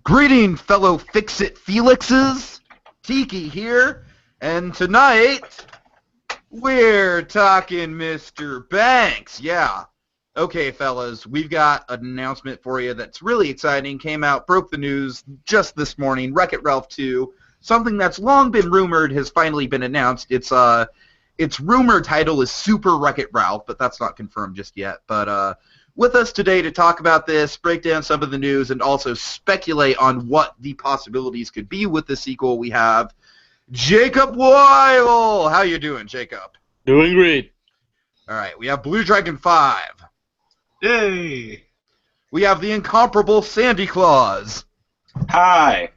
Greeting, fellow Fix-It Felixes. Tiki here, and tonight we're talking Mr. Banks. Yeah. Okay, fellas, we've got an announcement for you that's really exciting. Came out, broke the news just this morning. Wreck-It Ralph 2, something that's long been rumored, has finally been announced. Its rumored title is Super Wreck-It Ralph, but that's not confirmed just yet. But with us today to talk about this, break down some of the news, and also speculate on what the possibilities could be with the sequel, we have Jacob Weil. How you doing, Jacob? Doing great. All right, we have Blue Dragon 5. Yay! We have the incomparable Sandy Claus. Hi!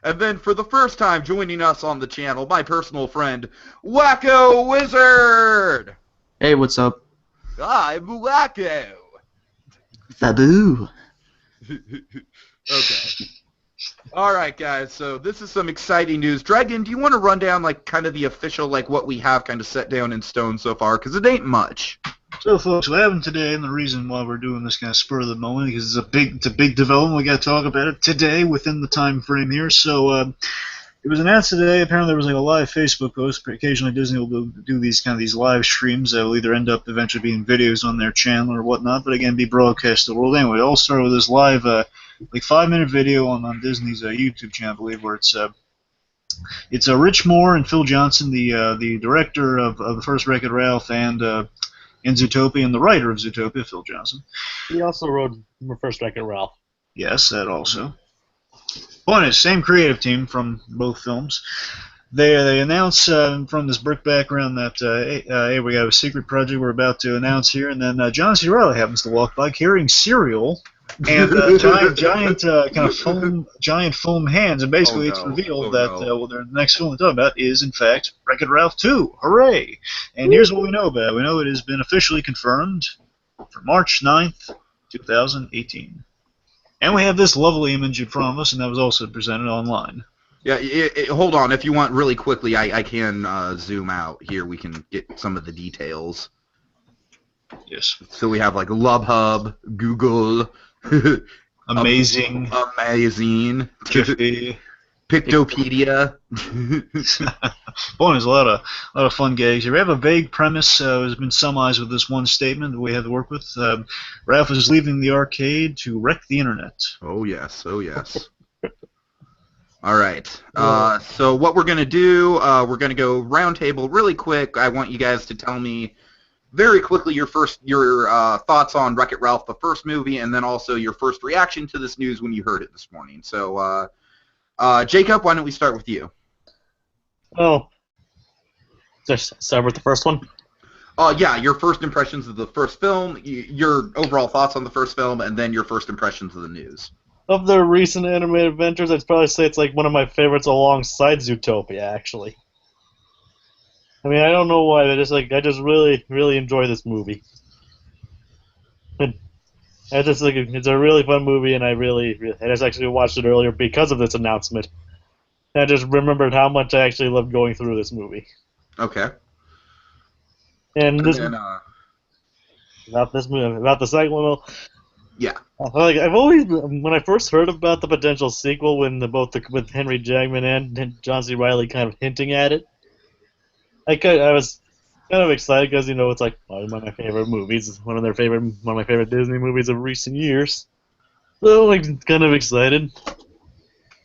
And then for the first time joining us on the channel, my personal friend, Wacko Wizard. Hey, what's up? I'm Wacko. Babu. Okay. All right, guys. So this is some exciting news. Dragon, do you want to run down like kind of the official, like what we have kind of set down in stone so far? Because it ain't much. So, folks, what happened today, and the reason why we're doing this kind of spur of the moment, because it's a big development. We got to talk about it today within the time frame here. So, it was announced today. Apparently, there was like a live Facebook post. Occasionally, Disney will do these live streams that will either end up eventually being videos on their channel or whatnot, but again, be broadcast to the world. Anyway, it all started with this live, like 5-minute video on Disney's YouTube channel, I believe, where it's Rich Moore and Phil Johnson, the director of the first Wreck-It Ralph and Zootopia, and the writer of Zootopia, Phil Johnson. He also wrote First Wreck-It Ralph. Yes, that also. Point is, same creative team from both films. They announce from this brick background that hey, we got a secret project we're about to announce here, and then John C. Reilly happens to walk by carrying cereal and giant foam hands, and basically it's revealed that their next film they're talking about is in fact Wreck-It Ralph 2. Hooray! And here's what we know about it. We know it has been officially confirmed for March 9th, 2018. And we have this lovely image in front of us, and that was also presented online. Yeah, hold on. If you want really quickly, I can zoom out here. We can get some of the details. Yes. So we have like LubHub, Google, Amazing, Jiffy, Pictopedia. Boy, there's a lot of fun gags here. We have a vague premise. Has been summarized with this one statement that we have to work with. Ralph is leaving the arcade to wreck the internet. Oh yes, oh yes. All right. So what we're gonna do? We're gonna go round table really quick. I want you guys to tell me very quickly your thoughts on Wreck-It Ralph, the first movie, and then also your first reaction to this news when you heard it this morning. So, Jacob, why don't we start with you? Oh, just start with the first one. Yeah, your first impressions of the first film, your overall thoughts on the first film, and then your first impressions of the news. Of the recent animated adventures, I'd probably say it's like one of my favorites alongside Zootopia, actually. I mean, I don't know why. I just really, really enjoy this movie. It's a really fun movie, and I just actually watched it earlier because of this announcement. And I just remembered how much I actually loved going through this movie. Okay. And this about this movie, about the second one. Yeah. Like I've always, when I first heard about the potential sequel, with Henry Jackman and John C. Reilly kind of hinting at it, I was kind of excited because it's like one of my favorite movies, one of my favorite Disney movies of recent years. So I'm kind of excited,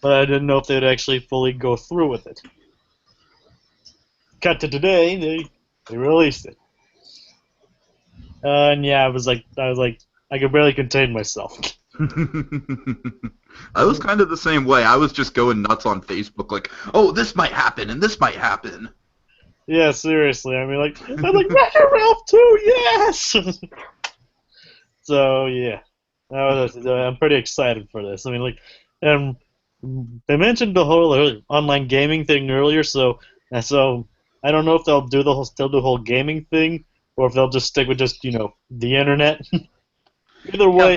but I didn't know if they'd actually fully go through with it. Cut to today, they released it, and yeah, I was like, I could barely contain myself. I was kind of the same way. I was just going nuts on Facebook, like, oh, this might happen, and this might happen. Yeah, seriously. I mean, I'm like Wreck-It Ralph 2, yes! So, yeah. I'm pretty excited for this. I mean, they mentioned the whole online gaming thing earlier, so I don't know if they'll do the whole gaming thing, or if they'll just stick with just, the internet. Either way,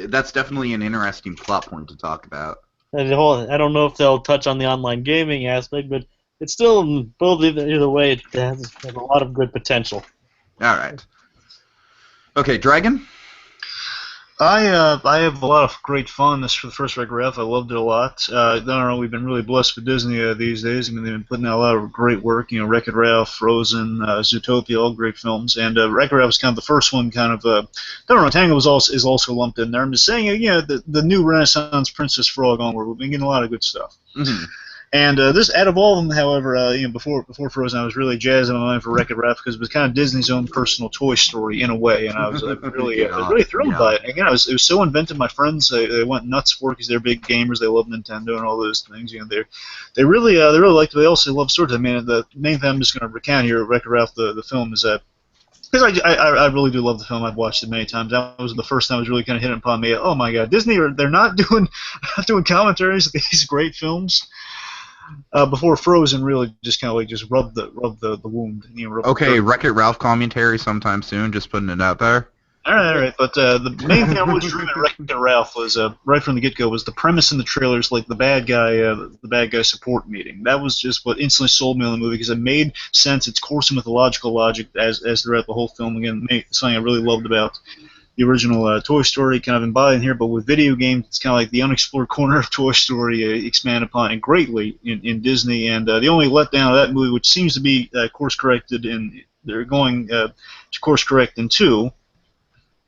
that's definitely an interesting plot point to talk about. I don't know if they'll touch on the online gaming aspect, but it's still both either way. It has a lot of good potential. All right. Okay, Dragon. I have a lot of great fondness for the first Wreck-It Ralph. I loved it a lot. I don't know, we've been really blessed with Disney these days. I mean, they've been putting out a lot of great work. You know, Wreck-It Ralph, Frozen, Zootopia, all great films. And Wreck-It Ralph was kind of the first one. Kind of, don't know, Tango is also lumped in there. I'm just saying, you know, the new Renaissance Princess Frog onward. We've been getting a lot of good stuff. Mm-hmm. And this, out of all of them, however, you know, before Frozen, I was really jazzed in my mind for Wreck-It Ralph because it was kind of Disney's own personal Toy Story in a way, and I was really, I was really thrilled by it. And, again, it was so inventive. My friends, they went nuts for it because they're big gamers. They love Nintendo and all those things. You know, they really liked it. They also love stories. I mean, the main thing I'm just going to recount here, Wreck-It Ralph, the film, is that. Because I really do love the film. I've watched it many times. That was the first time it was really kind of hitting upon me. Oh my God, Disney! They're not doing commentaries of these great films. Before Frozen really just kind of like just rubbed the wound. You know, Okay, Wreck-It Ralph commentary sometime soon. Just putting it out there. All right. But the main thing I really drew in Wreck-It Ralph was right from the get-go was the premise in the trailers, like the bad guy support meeting. That was just what instantly sold me on the movie because it made sense. It's coursing with the logical logic as throughout the whole film. Again, something I really loved about the original Toy Story, kind of embodied here, but with video games, it's kind of like the unexplored corner of Toy Story expanded upon and greatly in Disney. And the only letdown of that movie, which seems to be course corrected, and they're going to course correct in 2,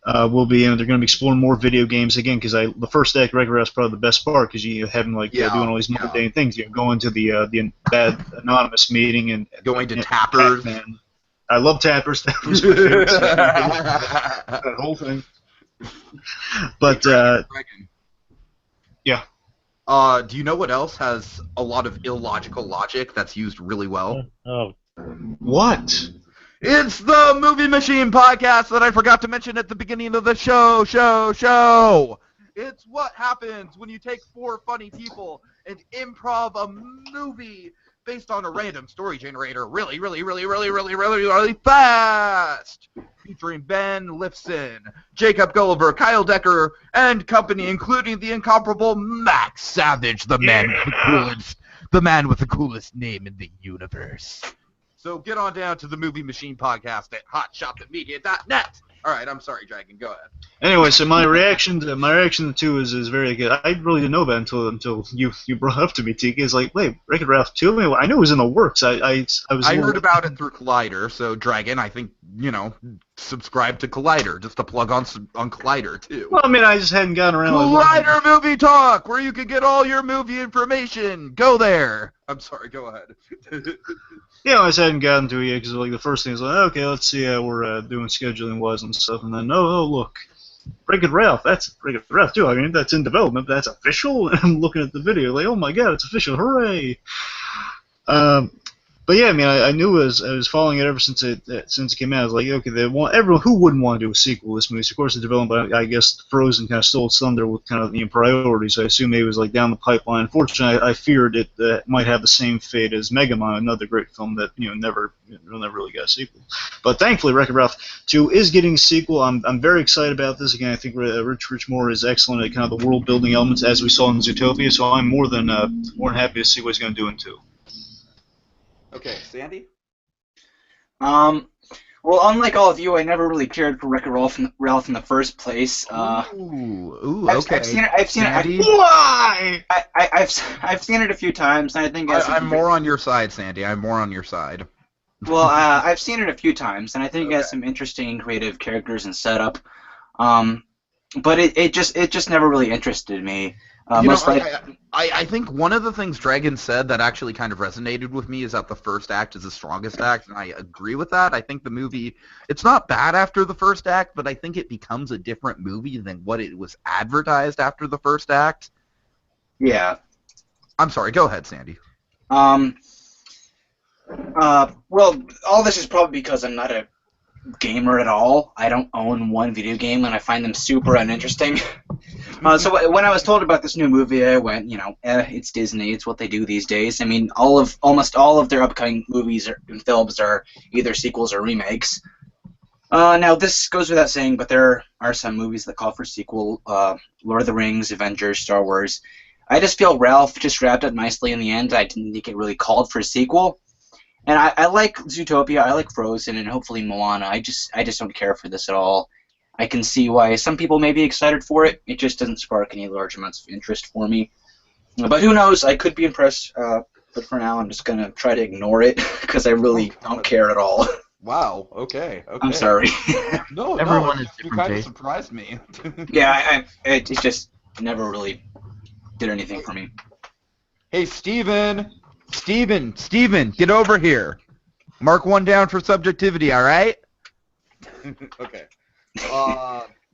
will be, and they're going to be exploring more video games again. Because the first act, Wreck-It Ralph's probably the best part, because you have him doing all these mundane things. You go into the bad anonymous meeting and going to Tappers. Pac-Man. I love Tappers. That was my favorite scene. That whole thing. But yeah. Do you know what else has a lot of illogical logic that's used really well? Oh. What? It's the Movie Machine podcast that I forgot to mention at the beginning of the show. It's what happens when you take 4 funny people and improv a movie based on a random story generator really fast. Featuring Ben Lifson, Jacob Gulliver, Kyle Decker, and company, including the incomparable Max Savage, the man with the coolest name in the universe. So get on down to the Movie Machine podcast at hotshotthemedia.net. All right, I'm sorry, Dragon. Go ahead. Anyway, so my reaction to 2 is very good. I really didn't know about it until you brought it up to me, TK. It's like, wait, Wreck-It Ralph 2? I mean, I knew it was in the works. I heard about it through Collider. So Dragon, I think subscribe to Collider, just a plug on Collider too. Well, I mean, I just hadn't gotten around. Collider Movie Talk, where you can get all your movie information. Go there. I'm sorry. Go ahead. Yeah, I just hadn't gotten to it yet because the first thing is like, okay, let's see how we're doing scheduling wise and stuff, and then look, Wreck-It Ralph, that's Wreck-It Ralph too. I mean, that's in development, but that's official. And I'm looking at the video like, oh my God, it's official! Hooray! But yeah, I mean, I knew I was following it ever since it came out. I was like, okay, everyone who wouldn't want to do a sequel to this movie. So of course, the development, but I guess Frozen kind of stole its thunder with kind of priorities. I assume it was down the pipeline. Unfortunately, I feared it might have the same fate as Megamind, another great film that never really got a sequel. But thankfully, Wreck-It Ralph 2 is getting a sequel. I'm very excited about this. Again, I think Rich Moore is excellent at kind of the world building elements as we saw in Zootopia. So I'm more than happy to see what he's going to do in 2. Okay, Sandy? Well, unlike all of you, I never really cared for Wreck-It Ralph in the first place. Okay. I've seen it. Why? I've seen it a few times, and I think I'm more on your side, Sandy. I'm more on your side. Well, I've seen it a few times, and I think it has some interesting and creative characters and setup. But it just never really interested me. I think one of the things Dragon said that actually kind of resonated with me is that the first act is the strongest act, and I agree with that. I think the movie, it's not bad after the first act, but I think it becomes a different movie than what it was advertised after the first act. Yeah. I'm sorry, go ahead, Sandy. Well, all this is probably because I'm not a gamer at all. I don't own one video game, and I find them super uninteresting. So when I was told about this new movie, I went, it's Disney. It's what they do these days. I mean, almost all of their upcoming movies and films are either sequels or remakes. Now, this goes without saying, but there are some movies that call for sequel. Lord of the Rings, Avengers, Star Wars. I just feel Ralph just wrapped up nicely in the end. I didn't think it really called for a sequel. And I like Zootopia, I like Frozen, and hopefully Moana. I just don't care for this at all. I can see why some people may be excited for it. It just doesn't spark any large amounts of interest for me. But who knows? I could be impressed. But for now, I'm just gonna try to ignore it because I really don't care at all. Wow. Okay. Okay. I'm sorry. No, Everyone no, is you different kind of taste. surprised me. Yeah, it just never really did anything for me. Hey, Steven, get over here. Mark one down for subjectivity. All right. Okay.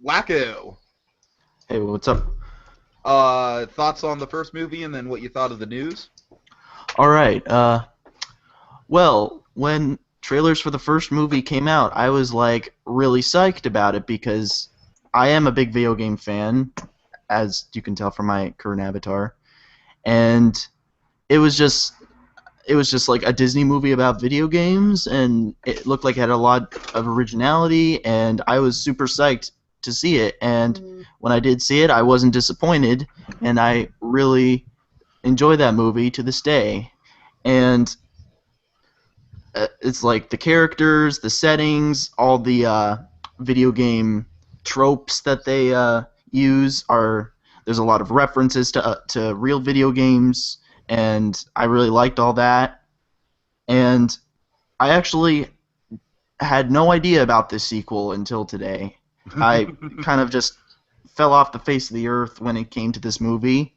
Wacko. Hey, what's up? Thoughts on the first movie and then what you thought of the news? All right. Well, when trailers for the first movie came out, I was like really psyched about it because I am a big video game fan, as you can tell from my current avatar, and it was just like a Disney movie about video games, and it looked like it had a lot of originality, and I was super psyched to see it. And when I did see it, I wasn't disappointed, and I really enjoy that movie to this day. And it's like the characters, the settings, all the video game tropes that they use are. There's a lot of references to real video games, and I really liked all that. And I actually had no idea about this sequel until today. I kind of just fell off the face of the earth when it came to this movie,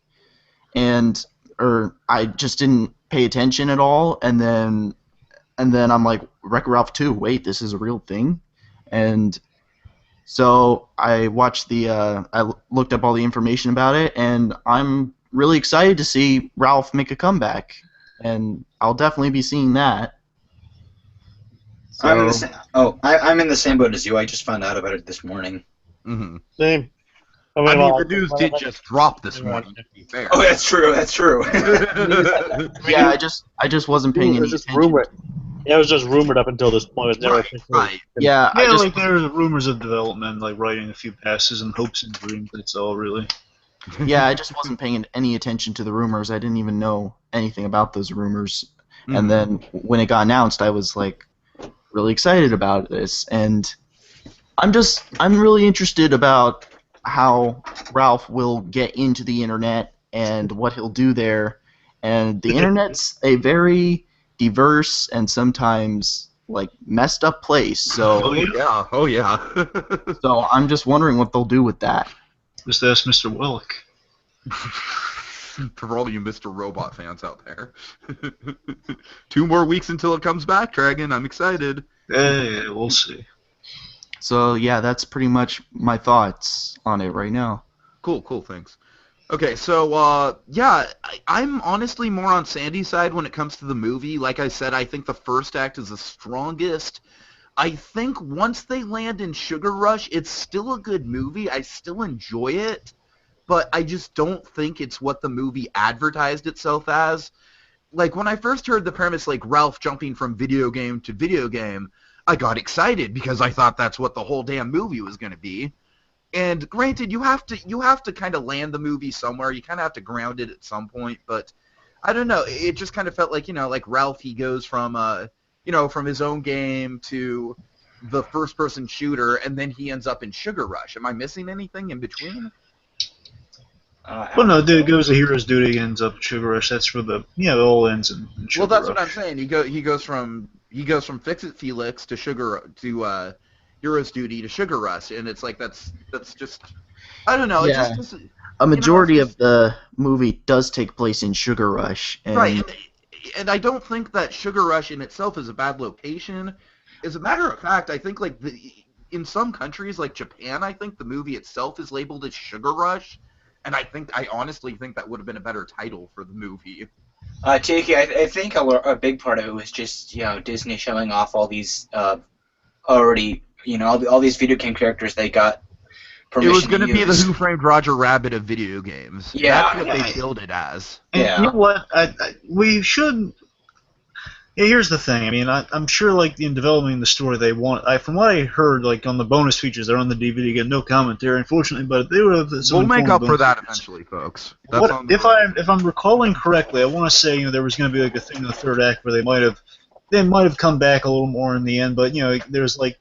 or I just didn't pay attention at all, and then I'm like, Wreck-It Ralph 2, wait, this is a real thing? And so I watched I looked up all the information about it, and I'm really excited to see Ralph make a comeback, and I'll definitely be seeing that. So, I'm in the same boat as you. I just found out about it this morning. Mm-hmm. Same. I well, mean, the news did just drop this morning, to be fair. Oh, that's true. That's true. yeah, I just wasn't paying It any was just attention. rumored. Yeah, it was just rumored up until this point. It was never Right, officially- right. Yeah, I Yeah, just like there are rumors of development, like writing a few passes and hopes and dreams. That's all, really. yeah, I just wasn't paying any attention to the rumors. I didn't even know anything about those rumors. Mhm. And then when it got announced, I was like really excited about this, and I'm really interested about how Ralph will get into the internet and what he'll do there. And the internet's a very diverse and sometimes like messed up place. Oh So yeah, oh yeah. so I'm just wondering what they'll do with that. Just ask Mr. Wellick. For all you Mr. Robot fans out there. 2 more weeks until it comes back, Dragon. I'm excited. Yeah, we'll see. So yeah, that's pretty much my thoughts on it right now. Cool, thanks. Okay, so, yeah, I'm honestly more on Sandy's side when it comes to the movie. Like I said, I think the first act is the strongest. I think once they land in Sugar Rush, it's still a good movie. I still enjoy it, but I just don't think it's what the movie advertised itself as. Like, when I first heard the premise, like, Ralph jumping from video game to video game, I got excited because I thought that's what the whole damn movie was going to be. And granted, you have to kind of land the movie somewhere. You kind of have to ground it at some point. But I don't know. It just kind of felt like, like Ralph, he goes from from his own game to the first-person shooter, and then he ends up in Sugar Rush. Am I missing anything in between? Well, no, it goes to Hero's Duty, ends up at Sugar Rush. That's where it all ends in Sugar Well, that's Rush. what I'm saying. He goes from Fix-It Felix to Hero's Duty to Sugar Rush, and it's like that's just, I don't know. Yeah. It just A majority of the movie does take place in Sugar Rush. And right, and I don't think that Sugar Rush in itself is a bad location. As a matter of fact, I think in some countries like Japan, I think the movie itself is labeled as Sugar Rush, and I honestly think that would have been a better title for the movie. Tiki, I think a big part of it was just Disney showing off all these already all these video game characters they got permission It was going to be the use. Who Framed Roger Rabbit of video games. Yeah, That's what yeah. they billed it as. And Yeah. you know what? We should. Yeah, here's the thing. I mean, I'm sure, like, in developing the story, they want. From what I heard, like, on the bonus features, they're on the DVD. You get no commentary, unfortunately, but they would have. We'll make up for that eventually, folks. That's on the If I'm recalling correctly, I want to say there was going to be like a thing in the third act where they might have come back a little more in the end, but there's like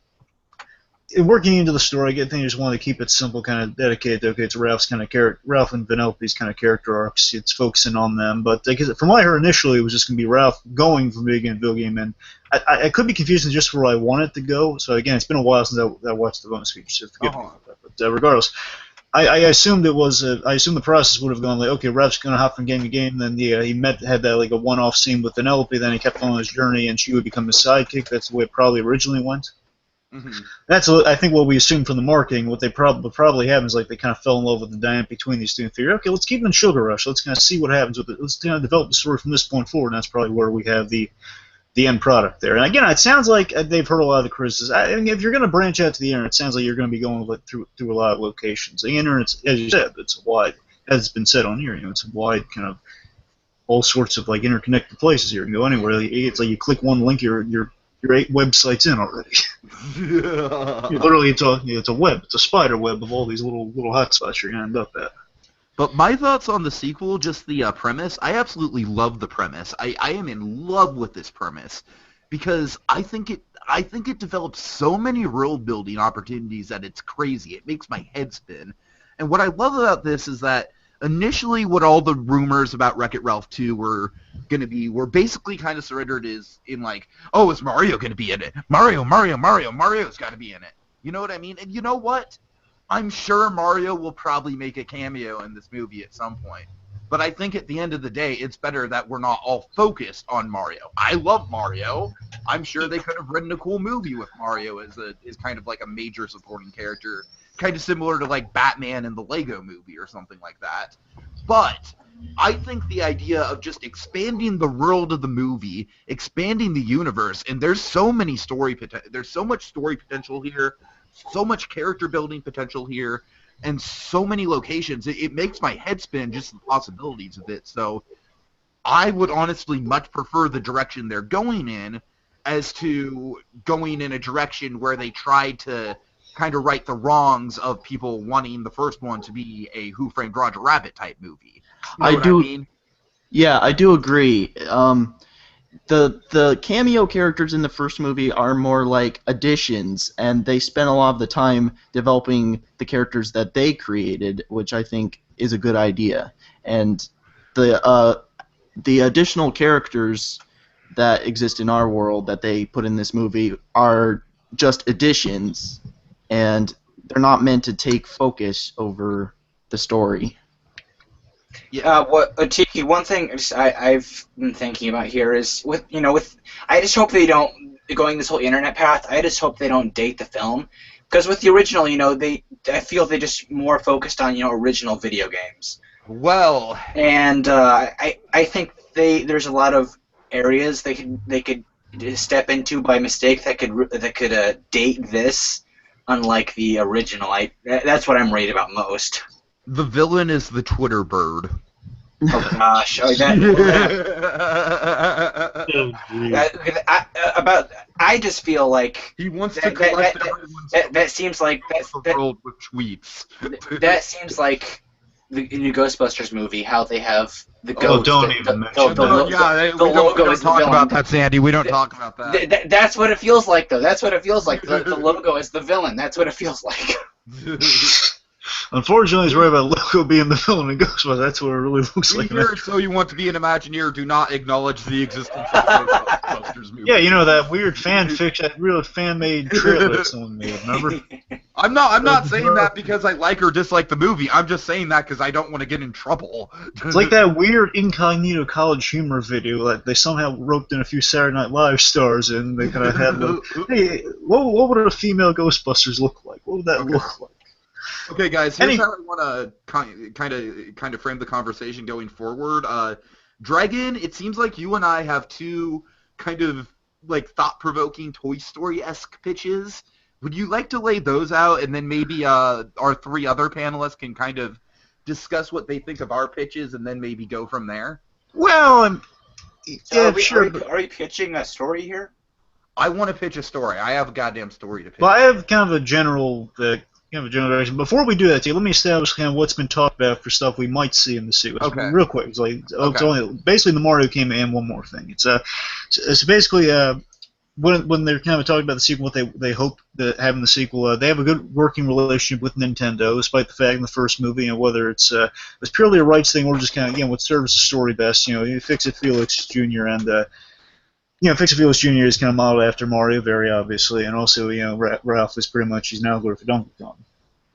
working into the story, I think they just wanted to keep it simple, kind of dedicated. Okay, it's Ralph's kind of character, Ralph and Vanellope's kind of character arcs. It's focusing on them, but from what I heard initially, it was just going to be Ralph going from video game, and I could be confusing just where I want it to go. So again, it's been a while since I watched the bonus feature, so forgive me about that. But regardless, I assumed it was. I assumed the process would have gone like, okay, Ralph's going to hop from game to game. Then he had that like a one-off scene with Vanellope. Then he kept on his journey, and she would become his sidekick. That's the way it probably originally went. Mm-hmm. That's I think what we assumed from the marketing. What they probably happened is like they kind of fell in love with the dynamic between these two and figured, okay, let's keep them in Sugar Rush. Let's kind of see what happens with it. Let's kind of develop the story from this point forward. And that's probably where we have the end product there. And again, it sounds like they've heard a lot of the criticisms. I mean, if you're going to branch out to the internet, it sounds like you're going to be going through a lot of locations. The internet, as you said, it's wide, as it's been said on here. It's a wide kind of all sorts of like interconnected places. You can go anywhere. It's like you click one link, you're 8 websites in already. Literally, it's a web. It's a spider web of all these little hotspots you're going to end up at. But my thoughts on the sequel, just the premise, I absolutely love the premise. I am in love with this premise because I think it develops so many world-building opportunities that it's crazy. It makes my head spin. And what I love about this is that initially what all the rumors about Wreck-It Ralph 2 were going to be were basically kind of surrendered in like, oh, is Mario going to be in it? Mario's got to be in it. You know what I mean? And you know what? I'm sure Mario will probably make a cameo in this movie at some point. But I think at the end of the day, it's better that we're not all focused on Mario. I love Mario. I'm sure they could have written a cool movie with Mario as kind of like a major supporting character, kind of similar to like Batman in the Lego movie or something like that. But I think the idea of just expanding the world of the movie, expanding the universe, and there's so much story potential here, so much character building potential here, and so many locations. It makes my head spin just the possibilities of it. So I would honestly much prefer the direction they're going in as to going in a direction where they try to kind of right the wrongs of people wanting the first one to be a Who Framed Roger Rabbit type movie. You know what I mean? Yeah, I do agree. The cameo characters in the first movie are more like additions, and they spent a lot of the time developing the characters that they created, which I think is a good idea. And the additional characters that exist in our world that they put in this movie are just additions, and they're not meant to take focus over the story. Yeah. Tiki, one thing I've been thinking about here is I just hope they don't going this whole internet path. I just hope they don't date the film, because with the original, I feel they just more focused on original video games. Well, and I think there's a lot of areas they could step into by mistake that could date this, unlike the original. That's what I'm worried about most. the villain is the Twitter bird. Oh gosh! Oh, I just feel like he wants to collect everyone's that seems like the world with tweets. That seems like the new Ghostbusters movie. How they have the ghost. Oh, don't even mention that. We don't talk about that, Sandy. We don't talk about that. That's what it feels like, though. That's what it feels like. The logo is the villain. That's what it feels like. Unfortunately, he's right about logo being the villain in Ghostbusters. That's what it really looks like. Here, so you want to be an Imagineer, do not acknowledge the existence of Ghostbusters movie. Yeah, that weird fan fiction, that real fan-made trailer that someone made, remember? I'm not saying that because I like or dislike the movie. I'm just saying that because I don't want to get in trouble. It's like that weird incognito college humor video that they somehow roped in a few Saturday Night Live stars and they kind of had hey, what would a female Ghostbusters look like? What would that look like? Okay, guys, here's how I want to kind of frame the conversation going forward. Dragon, it seems like you and I have two kind of like thought-provoking Toy Story-esque pitches. Would you like to lay those out, and then maybe our three other panelists can kind of discuss what they think of our pitches, and then maybe go from there? Well, yeah, sure. Are we pitching a story here? I want to pitch a story. I have a goddamn story to pitch. Well, I have kind of a general direction. Before we do that, let me establish kind of what's been talked about for stuff we might see in the sequel. Okay. Real quick. It's only basically the Mario game and one more thing. It's basically when they're kind of talking about the sequel, what they hope that having the sequel, they have a good working relationship with Nintendo, despite the fact in the first movie, whether it's purely a rights thing or just kind of again what serves the story best. Fix-It Felix Jr. and Fix-It Felix Jr. is kind of modeled after Mario, very obviously, and also Ralph is pretty much he's now good for Donkey Kong.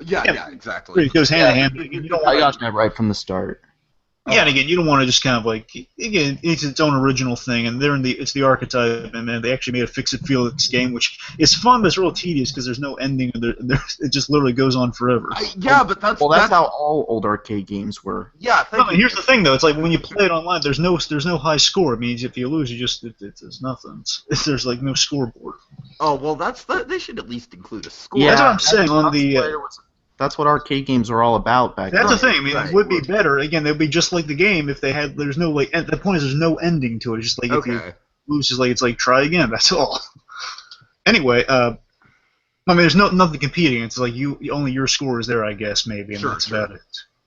Yeah, exactly. It goes hand in hand. You don't I got that right from the start. Yeah, and again, you don't want to just kind of it's its own original thing, and it's the archetype, and then they actually made a Fix-It Felix game, which is fun, but it's real tedious because there's no ending, and it just literally goes on forever. But that's how all old arcade games were. Yeah, here's the thing though, it's like when you play it online, there's no high score. It means if you lose, it's nothing. There's no scoreboard. Oh well, they should at least include a score. Yeah, that's what I'm saying on the. That's what arcade games were all about back then. That's the thing. I mean, it would be better. Again, they'd be just like the game if they had. There's no the point is there's no ending to it. It's just if you lose, it's like try again. That's all. Anyway, there's nothing competing. It's like only your score is there, I guess, maybe, and that's about it.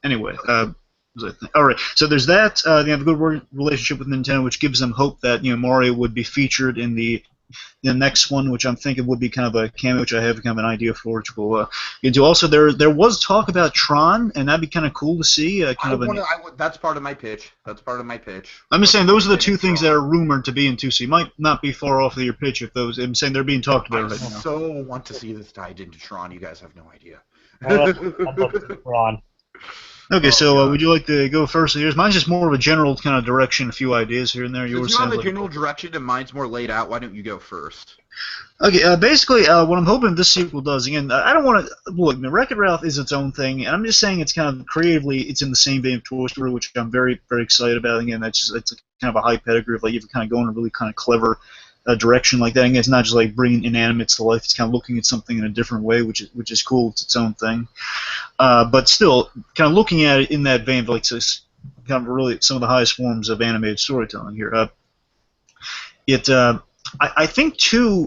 Anyway, all right. So there's that. They have a good relationship with Nintendo, which gives them hope that Mario would be featured in the next one, which I'm thinking would be kind of a cameo, which I have kind of an idea for, which we'll get into. Also, there was talk about Tron, and that'd be kind of cool to see. That's part of my pitch. I'm just saying those are the two things that are rumored to be in 2C. You might not be far off of your pitch if those. I'm saying they're being talked about right now. I so want to see this tied into Tron. You guys have no idea. Tron. Okay, so would you like to go first? Mine's just more of a general kind of direction, a few ideas here and there. Yours sounds like a general direction, and mine's more laid out. Why don't you go first? Okay, basically, what I'm hoping this sequel does, again, I don't want to look. Wreck-It Ralph is its own thing, and I'm just saying it's kind of creatively, it's in the same vein of Toy Story, which I'm very, very excited about. Again, it's kind of a high pedigree of you're kind of going a really kind of clever direction like that. And it's not just like bringing inanimates to life. It's kind of looking at something in a different way, which is cool. It's its own thing. But still, kind of looking at it in that vein of this kind of really some of the highest forms of animated storytelling here. I think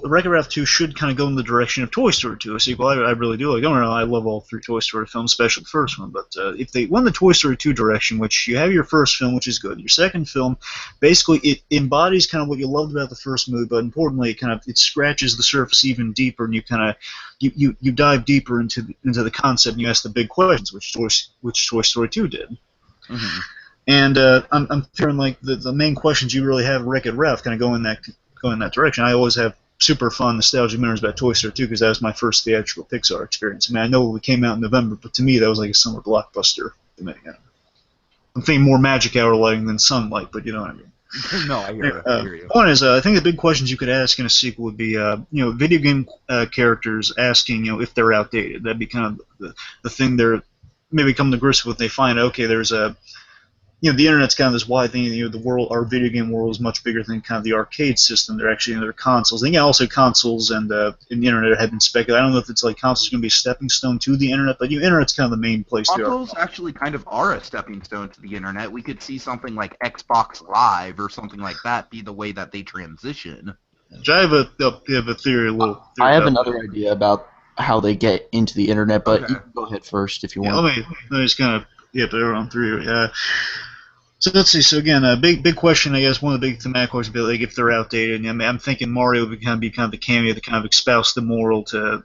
Wreck-It Ralph 2 should kind of go in the direction of Toy Story 2, a sequel. I really do. I love all three Toy Story films, especially the first one. But if they went the Toy Story 2 direction, which you have your first film, which is good. Your second film, basically, it embodies kind of what you loved about the first movie, but importantly, it scratches the surface even deeper, and you kind of you dive deeper into the concept, and you ask the big questions, which Toy Story 2 did. Mm-hmm. And I'm feeling like the main questions you really have Wreck-It Ralph kind of go in that direction. I always have super fun nostalgic memories about Toy Story 2 because that was my first theatrical Pixar experience. I mean, I know it came out in November, but to me that was like a summer blockbuster. I'm thinking more Magic Hour lighting than sunlight, but you know what I mean. No, I hear you. One is, I think the big questions you could ask in a sequel would be, video game characters asking, if they're outdated. That'd be kind of the thing they're maybe come to grips with. They find, okay, there's a the internet's kind of this wide thing. The world, our video game world, is much bigger than kind of the arcade system. They're actually in their consoles. And also consoles and the internet have been speculated. I don't know if it's like consoles going to be a stepping stone to the internet, but internet's kind of the main place. Consoles actually kind of are a stepping stone to the internet. We could see something like Xbox Live or something like that be the way that they transition. I have a theory. I have another idea about how they get into the internet, but you can go ahead first if you want. Let me just kind of they're on three. So let's see. So again, a big question. I guess one of the big thematic questions would be like if they're outdated. And I'm thinking Mario would be kind of the cameo that kind of espouse the moral to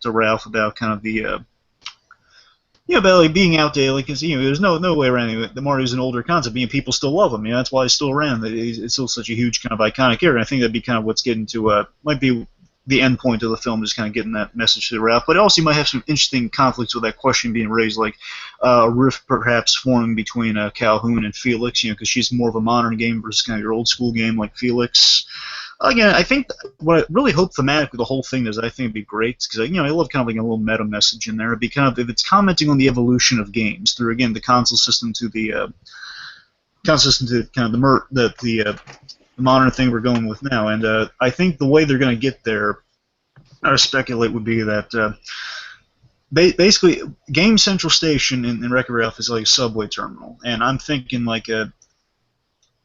Ralph about kind of the about like being outdated. Like, 'cause, there's no way around it. The Mario's an older concept. People still love him. That's why he's still around. It's still such a huge kind of iconic character. And I think that'd be kind of what's getting to might be the end point of the film, is kind of getting that message to Ralph. But also you might have some interesting conflicts with that question being raised, like a rift perhaps forming between Calhoun and Felix, because she's more of a modern game versus kind of your old school game like Felix. Again, I think what I really hope thematically the whole thing is, I think it'd be great, because I love kind of like a little meta message in there. It'd be kind of, if it's commenting on the evolution of games through, again, the console system to the kind of the modern thing we're going with now. And I think the way they're going to get there, I speculate, would be that basically Game Central Station in Wreck-It Ralph is like a subway terminal, and I'm thinking like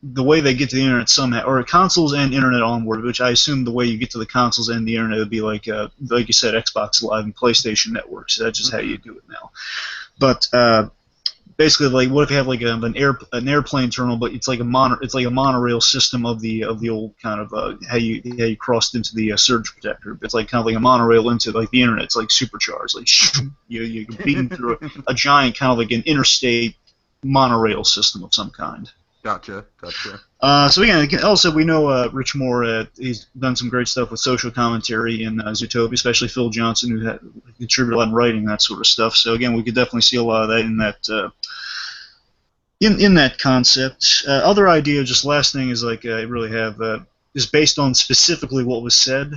the way they get to the internet somehow, or consoles and internet onboard, which I assume the way you get to the consoles and the internet would be like you said, Xbox Live and PlayStation Network. So that's just how you do it now. But basically, like, what if you have like an airplane terminal, but it's like a monorail system of the old kind of how you crossed into the surge protector. It's like kind of like a monorail into like the internet. It's like supercharged, like you're beating through a giant kind of like an interstate monorail system of some kind. Gotcha. So again, also we know Rich Moore. He's done some great stuff with social commentary in Zootopia, especially Phil Johnson, who had contributed a lot in writing that sort of stuff. So again, we could definitely see a lot of that in that in that concept. Other idea, just last thing is like I really have is based on specifically what was said.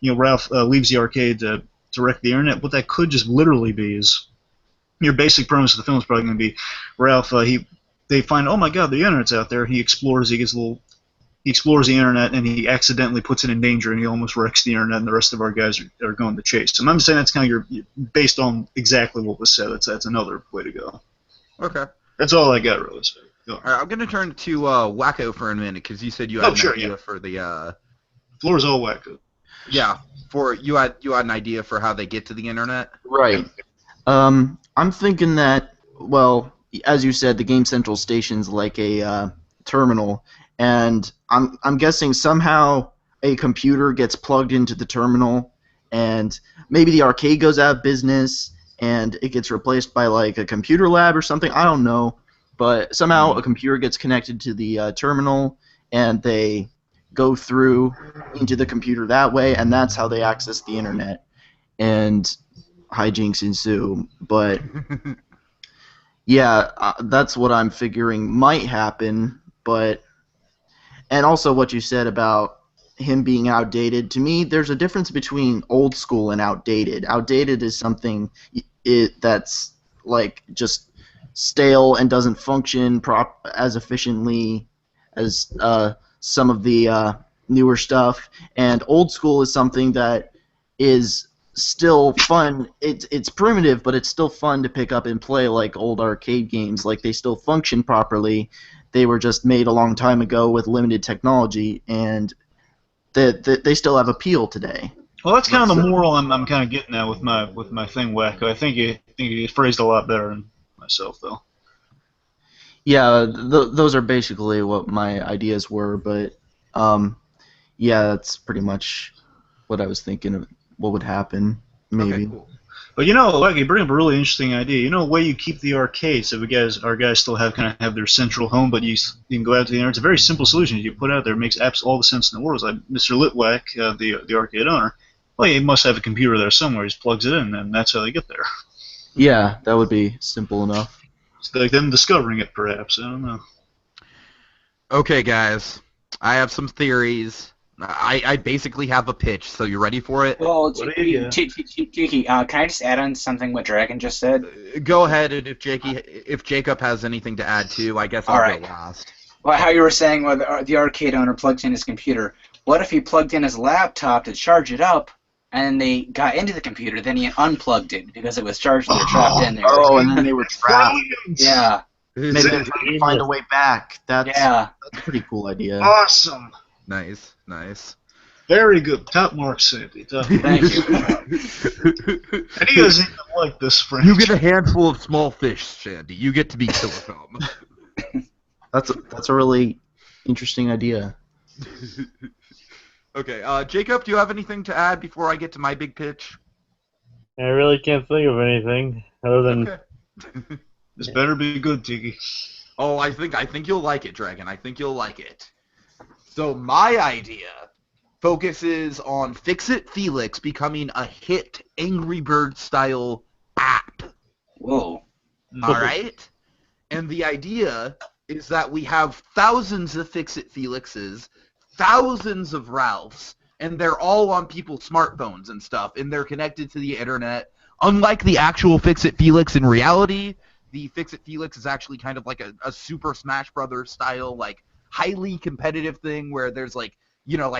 Ralph leaves the arcade to wreck the internet. What that could just literally be is your basic premise of the film is probably going to be Ralph. They find, oh my God, the internet's out there. He explores the internet, and he accidentally puts it in danger, and he almost wrecks the internet, and the rest of our guys are going to chase. So I'm just saying that's kind of based on exactly what was said. That's another way to go. Okay. That's all I got, really. So, go. All right, I'm going to turn to Wacko for a minute, because you said you had an idea for the... Floor's all Wacko. Yeah, you had an idea for how they get to the internet? Right. I'm thinking that, well, as you said, the Game Central station's like a terminal, and I'm guessing somehow a computer gets plugged into the terminal, and maybe the arcade goes out of business, and it gets replaced by like a computer lab or something. I don't know, but somehow a computer gets connected to the terminal, and they go through into the computer that way, and that's how they access the internet, and hijinks ensue. But yeah, that's what I'm figuring might happen, but... And also what you said about him being outdated. To me, there's a difference between old school and outdated. Outdated is something that's like just stale and doesn't function as efficiently as some of the newer stuff. And old school is something that is still fun. It's primitive, but it's still fun to pick up and play, like old arcade games. Like, they still function properly. They were just made a long time ago with limited technology, and they still have appeal today. Well, that's kind of the moral I'm kind of getting at with my thing, Wacko. I think you phrased a lot better than myself, though. Yeah, those are basically what my ideas were, but yeah, that's pretty much what I was thinking of. What would happen, maybe. Okay, cool. But Wacko, you bring up a really interesting idea. A way you keep the arcade so our guys still have their central home, but you can go out to the internet. It's a very simple solution you put out there. It makes all the sense in the world. It's like Mr. Litwack, the arcade owner. Well, he must have a computer there somewhere. He just plugs it in, and that's how they get there. Yeah, that would be simple enough. It's like them discovering it, perhaps. I don't know. Okay, guys. I have some theories. I basically have a pitch, so you ready for it? Well, Tiki, can I just add on something what Dragon just said? Go ahead, and if Jacob has anything to add too, I guess I'll go last. Well, how you were saying, the arcade owner plugs in his computer. What if he plugged in his laptop to charge it up, and they got into the computer, then he unplugged it because it was charged and they're trapped in there? Oh, and then they were trapped. Yeah. Maybe they're trying to find a way back. That's a pretty cool idea. Awesome. Nice. Very good. Top marks, Sandy. Thank you. And he doesn't even like this friend. You get a handful of small fish, Sandy. You get to be Killer Film. That's a really interesting idea. Okay, Jacob, do you have anything to add before I get to my big pitch? I really can't think of anything other than... Okay. This better be good, Tiki. Oh, I think you'll like it, Dragon. I think you'll like it. So my idea focuses on Fix-It Felix becoming a hit Angry Birds style app. Whoa. All right? And the idea is that we have thousands of Fix-It Felixes, thousands of Ralphs, and they're all on people's smartphones and stuff, and they're connected to the internet. Unlike the actual Fix-It Felix in reality, the Fix-It Felix is actually kind of like a Super Smash Brothers style, like, highly competitive thing where there's like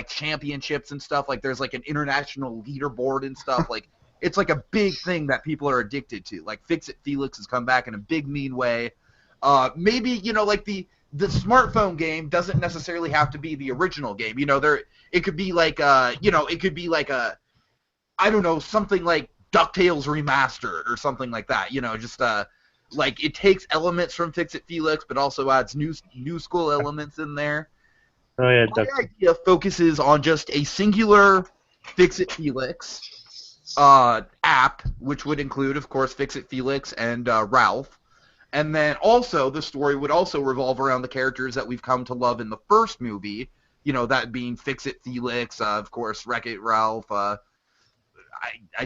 championships and stuff. Like there's like an international leaderboard and stuff. Like it's like a big thing that people are addicted to. Like Fix-It Felix has come back in a big mean way. Maybe like the smartphone game doesn't necessarily have to be the original game. It could be like it could be like a I don't know, something like DuckTales Remastered or something like that. like it takes elements from Fix-It Felix, but also adds new school elements in there. Oh yeah, My idea focuses on just a singular Fix-It Felix app, which would include, of course, Fix-It Felix and Ralph. And then also the story would also revolve around the characters that we've come to love in the first movie, you know, that being Fix-It Felix, of course, Wreck-It Ralph. I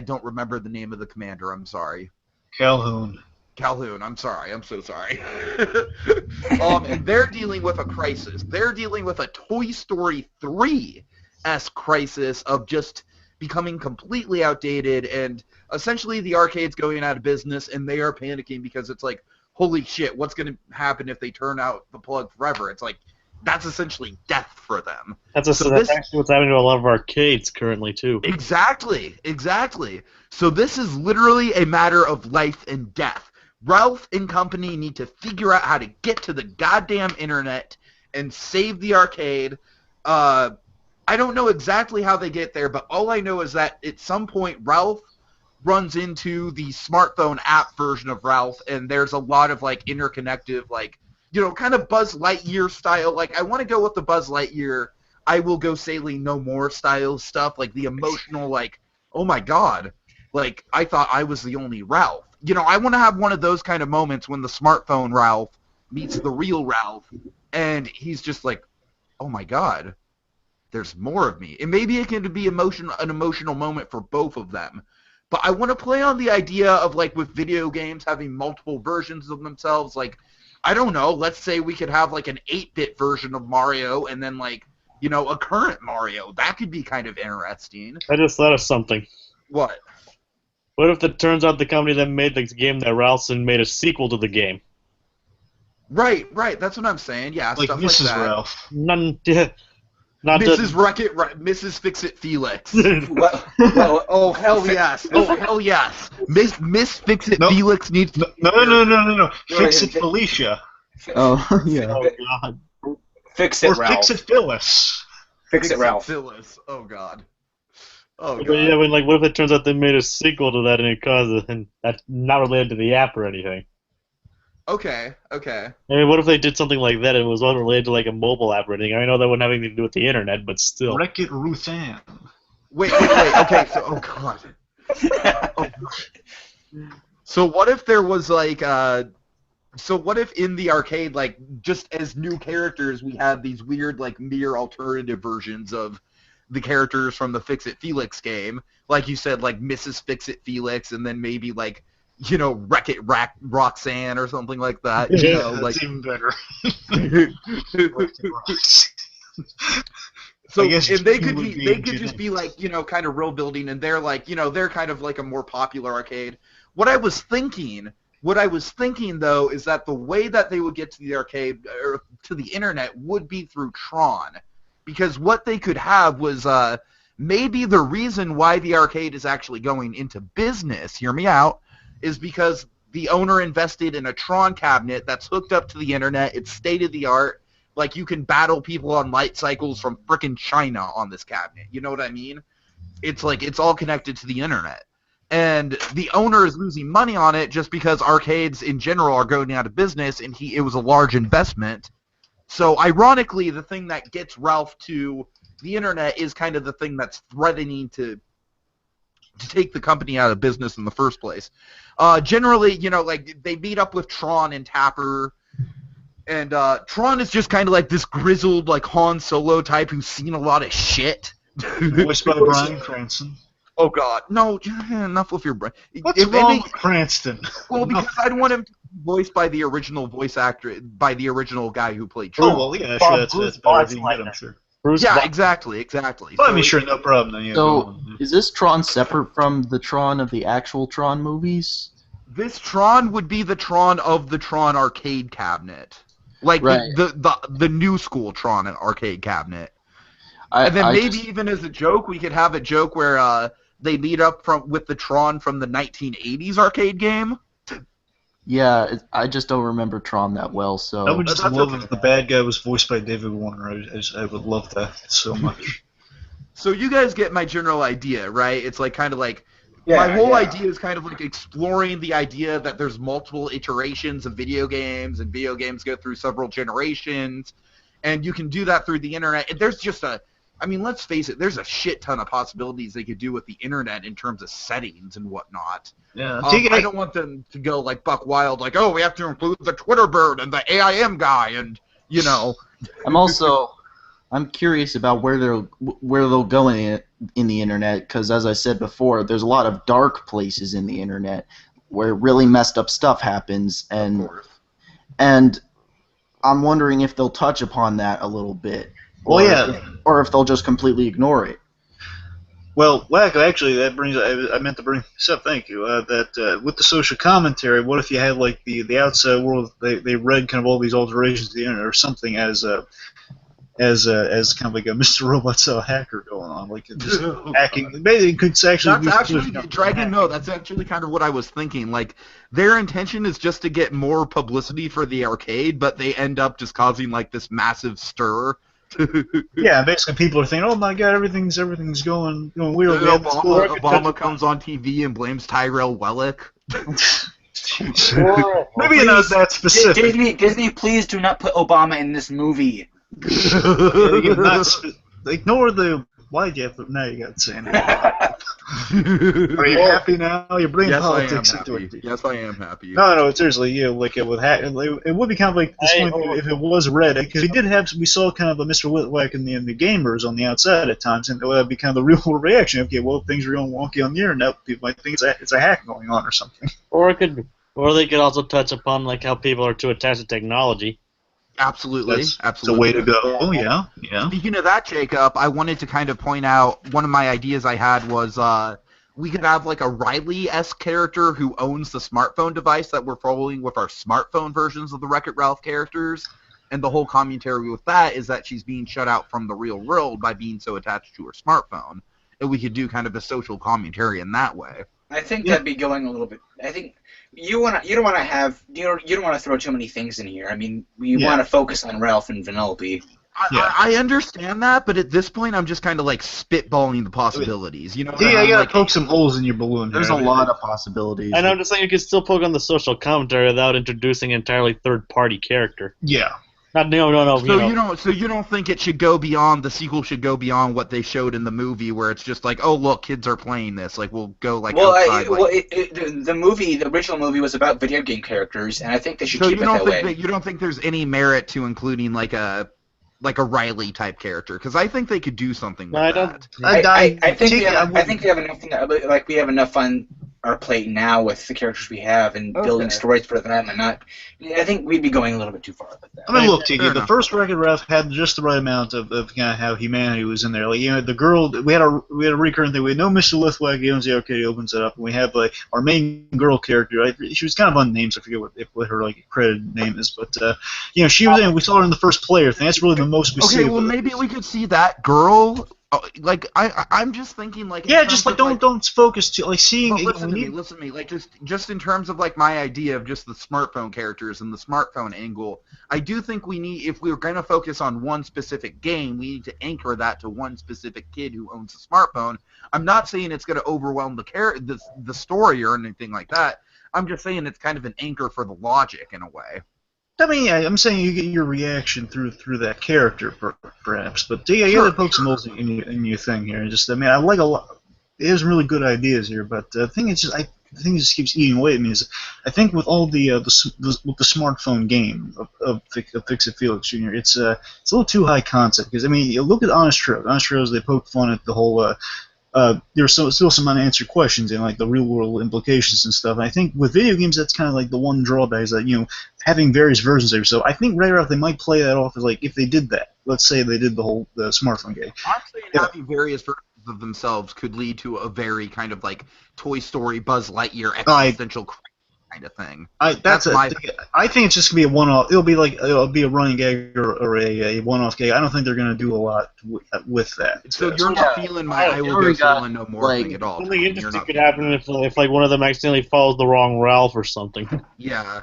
don't remember the name of the commander, I'm sorry. Calhoun. Calhoun, I'm sorry. I'm so sorry. And they're dealing with a crisis. They're dealing with a Toy Story 3-esque crisis of just becoming completely outdated, and essentially the arcade's going out of business, and they are panicking because it's like, holy shit, what's going to happen if they turn out the plug forever? It's like, that's essentially death for them. That's actually what's happening to a lot of arcades currently, too. Exactly. So this is literally a matter of life and death. Ralph and company need to figure out how to get to the goddamn internet and save the arcade. I don't know exactly how they get there, but all I know is that at some point Ralph runs into the smartphone app version of Ralph, and there's a lot of, like, interconnective, like, you know, kind of Buzz Lightyear style. Like, I want to go with the Buzz Lightyear, I will go sailing no more style stuff, like the emotional, like, oh my god, like, I thought I was the only Ralph. You know, I want to have one of those kind of moments when the smartphone Ralph meets the real Ralph, and he's just like, oh my god, there's more of me. And maybe it can be an emotional moment for both of them. But I want to play on the idea of, like, with video games having multiple versions of themselves. Like, I don't know, let's say we could have, like, an 8-bit version of Mario and then, like, you know, a current Mario. That could be kind of interesting. I just thought of something. What? What if it turns out the company that made the game that Ralph's in made a sequel to the game? Right, that's what I'm saying. Yeah, Like stuff Mrs. like that. Ralph. Mrs. Mrs. Fix-It Felix. Well, Oh, hell yes. Oh, hell yes. Miss Fix-It Nope. Felix needs to... No. Fix it, Felicia. Oh, yeah. Oh god. Fix it, Or Ralph. Fix it, Phyllis. Fix it, Ralph. Phyllis. Oh, God. Oh, But God. yeah, like, what if it turns out they made a sequel to that and it caused and that's not related to the app or anything? Okay. I mean, what if they did something like that and it was unrelated to like a mobile app or anything? I know that wouldn't have anything to do with the internet, but still. Wreck-It Ruth Ann. Wait. Okay, so... Oh, God. Oh, God. So what if there was, like, So what if in the arcade, like, just as new characters, we had these weird, like, mere alternative versions of the characters from the Fix-It Felix game? Like you said, like, Mrs. Fix-It Felix, and then maybe, like, you know, Wreck-It Roxanne or something like that. You Yeah, know, that's like... even better. So, I guess and they Gene could would be, be they into could just that. be like, you know, kind of row building, and they're like, you know, they're kind of like a more popular arcade. What I was thinking though is that the way that they would get to the arcade or to the internet would be through Tron, because what they could have was maybe the reason why the arcade is actually going into business. Hear me out, is because the owner invested in a Tron cabinet that's hooked up to the internet. It's state of the art. Like, you can battle people on light cycles from frickin' China on this cabinet. You know what I mean? It's like, it's all connected to the internet. And the owner is losing money on it just because arcades in general are going out of business, and it was a large investment. So, ironically, the thing that gets Ralph to the internet is kind of the thing that's threatening to take the company out of business in the first place. Generally, you know, like, they meet up with Tron and Tapper, and Tron is just kind of like this grizzled, like, Han Solo type who's seen a lot of shit. Voiced by Bryan Cranston. Oh, God. No, enough with your brain. What's wrong with Cranston? Well, because I don't want him to be voiced by the original voice actor, by the original guy who played Tron. Oh, well, yeah, Bob sure, that's Bruce better Box if you can like get him, that. sure. Bruce Yeah, Box- exactly. Well, I mean, sure, no problem. Then, yeah, go So, on. is this Tron separate from the Tron of the actual Tron movies? This Tron would be the Tron of the Tron arcade cabinet. Like, Right. the new school Tron arcade cabinet. I, And then I maybe just- even as a joke, we could have a joke where they meet up with the Tron from the 1980s arcade game. I just don't remember Tron that well, so... I would just That's love okay. if the bad guy was voiced by David Warner. I would love that so much. So you guys get my general idea, right? It's like kind of like My whole idea is kind of like exploring the idea that there's multiple iterations of video games, and video games go through several generations, and you can do that through the internet. And there's just let's face it, there's a shit ton of possibilities they could do with the internet in terms of settings and whatnot. Yeah. I don't want them to go like buck wild, like, oh, we have to include the Twitter bird and the AIM guy, and I'm curious about where they'll go in the internet, because as I said before, there's a lot of dark places in the internet where really messed up stuff happens, and I'm wondering if they'll touch upon that a little bit, or if they'll just completely ignore it. Well, Wacko, actually, that brings. I meant to bring this up. Thank you. That with the social commentary, what if you had like the outside world? They read kind of all these alterations to the internet or something as kind of like a Mr. Robot style hacker going on, like just hacking. Maybe it could actually. That's actually Dragon. No, that's actually kind of what I was thinking. Like their intention is just to get more publicity for the arcade, but they end up just causing like this massive stir. Yeah, basically people are thinking, oh my god, everything's going weird. Obama comes on TV and blames Tyrell Wellick. Maybe not that specific. Disney, please do not put Obama in this movie. Ignore the why you have to, now you got to say anything. Are you happy now? You're bringing politics into it. Yes, I am happy. No, seriously, like it would be kind of like this if it was red, because we saw kind of a Mr. Whitwack in the gamers on the outside at times, and it would be kind of the real world reaction. Okay, well, if things are going wonky on the internet, people might think it's a hack going on or something. Or they could also touch upon like how people are too attached to technology. Absolutely. That's the way to go. Oh, yeah. Speaking of that, Jacob, I wanted to kind of point out one of my ideas I had was we could have like a Riley-esque character who owns the smartphone device that we're following with our smartphone versions of the Wreck-It Ralph characters. And the whole commentary with that is that she's being shut out from the real world by being so attached to her smartphone. And we could do kind of a social commentary in that way. I think that'd be going a little bit. I think you don't want to throw too many things in here. I mean, we want to focus on Ralph and Vanellope. I understand that, but at this point, I'm just kind of like spitballing the possibilities. You know? Yeah, you gotta poke some holes in your balloon. There's a lot of possibilities. And I'm just saying you could still poke on the social commentary without introducing an entirely third-party character. Yeah. No. So you don't think it should go beyond, the sequel should go beyond what they showed in the movie, where it's just like, oh look, kids are playing this. Like we'll go like outside. The original movie was about video game characters, and I think they should keep it that way. You don't think there's any merit to including like a Riley type character? Because I think they could do something with that. I think we have enough. Like we have enough fun our plate now with the characters we have and building stories for them, and not. I think we'd be going a little bit too far with that. I mean, look, Tiki, the first Wreck-It Ralph had just the right amount of kind of how humanity was in there. Like, the girl, we had a recurrent thing. We had no Mr. Lithwack. He owns the arcade. He opens it up, and we have like our main girl character. Right? She was kind of unnamed, so I forget what her like credited name is, but she was in. We saw her in the first player thing. That's really the most we see. Okay, well maybe we could see that girl. Like I'm just thinking like just like don't focus too like seeing. Listen to me. Like just in terms of like my idea of just the smartphone characters and the smartphone angle, I do think we need, if we're going to focus on one specific game, we need to anchor that to one specific kid who owns a smartphone. I'm not saying it's going to overwhelm the story or anything like that. I'm just saying it's kind of an anchor for the logic in a way. I mean, I'm saying you get your reaction through that character, perhaps. But you got to poke some holes in your thing here. I like a lot. There's some really good ideas here, but the thing is, I think it just keeps eating away at me. Is I think with all the smartphone game of Fix-It Felix Jr., it's a little too high concept. Because I mean, you look at Honest Trails. Honest Trails, they poke fun at the whole. There's still some unanswered questions and like the real world implications and stuff. And I think with video games, that's kind of like the one drawback is that having various versions of it. So I think right off they might play that off as like if they did that. Let's say they did the smartphone game. I'm saying having various versions of themselves could lead to a very kind of like Toy Story, Buzz Lightyear existential. kind of thing. I That's my- think it's just gonna be a one-off. It'll be a running gag or a one-off gag. I don't think they're gonna do a lot with that. So you're not feeling my I will go Salem no more like, thing at all. Something You're interesting not could feeling happen that. if like one of them accidentally follows the wrong Ralph or something. Yeah.